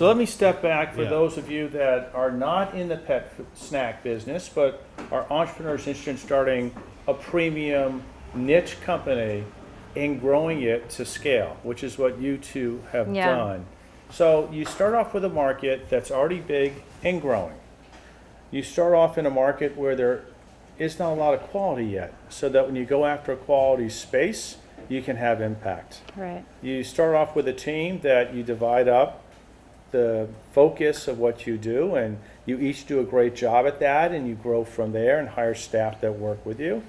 So let me step back for Yeah. those of you that are not in the snack business, but are entrepreneurs interested in starting a premium niche company and growing it to scale, which is what you two have Yeah. done. So you start off with a market that's already big and growing. You start off in a market where there is not a lot of quality yet, so that when you go after a quality space, you can have impact. Right. You start off with a team that you divide up the focus of what you do, and you each do a great job at that, and you grow from there and hire staff that work with you.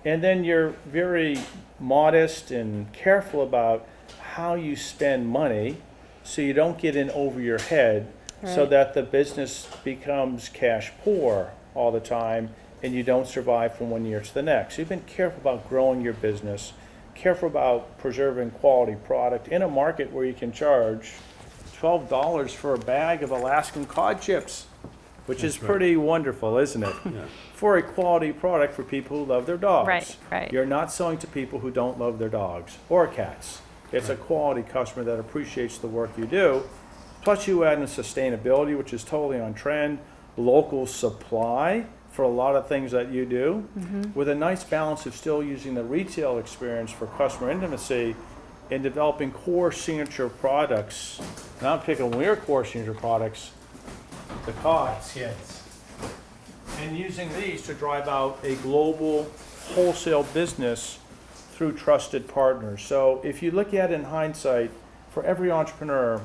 And then you're very modest and careful about how you spend money so you don't get in over your head, so Right. that the business becomes cash poor all the time and you don't survive from one year to the next. So you've been careful about growing your business, careful about preserving quality product in a market where you can charge $12 for a bag of Alaskan cod chips, which is That's right. pretty wonderful, isn't it? Yeah. For a quality product for people who love their dogs. Right, right. You're not selling to people who don't love their dogs or cats. It's a quality customer that appreciates the work you do. Plus you add in sustainability, which is totally on trend, local supply for a lot of things that you do, with a nice balance of still using the retail experience for customer intimacy and developing core signature products. And I'm picking one of your core signature products, the cod skins, and using these to drive out a global wholesale business through trusted partners. So if you look at it in hindsight, for every entrepreneur,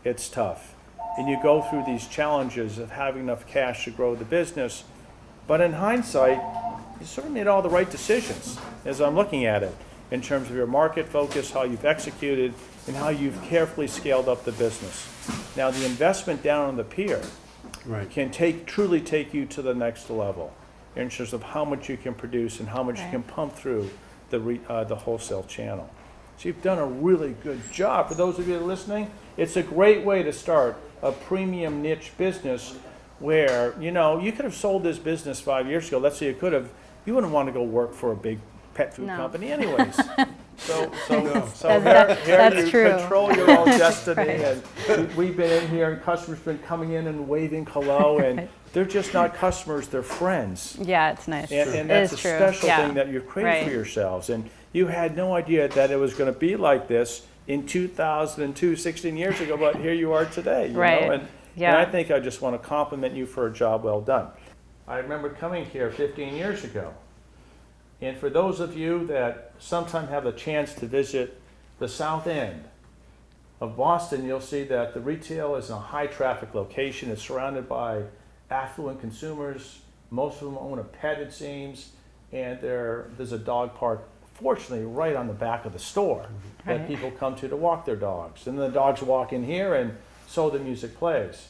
it's tough. And you go through these challenges of having enough cash to grow the business. But in hindsight, you sort of made all the right decisions as I'm looking at it, in terms of your market focus, how you've executed, and how you've carefully scaled up the business. Now, the investment down on the pier Right. can truly take you to the next level in terms of how much you can produce and how much you Right. can pump through the wholesale channel. So you've done a really good job. For those of you that are listening, it's a great way to start a premium niche business where, you could have sold this business 5 years ago. Let's say you could have. You wouldn't want to go work for a big pet food No. company anyways. So That's here that's you true. control your own destiny. Right. And we've been in here and customers been coming in and waving hello, and Right. they're just not customers, they're friends. Yeah, it's nice. And It that's a is true. special Yeah. thing that you've created for Right. yourselves. And you had no idea that it was going to be like this in 2002, 16 years ago, but here you are today. Right. And Yeah. I think I just want to compliment you for a job well done. I remember coming here 15 years ago. And for those of you that sometime have a chance to visit the South End of Boston, you'll see that the retail is in a high traffic location. It's surrounded by affluent consumers. Most of them own a pet, it seems. And there's a dog park, fortunately, right on the back of the store that Right. people come to walk their dogs. And the dogs walk in here, and so the music plays.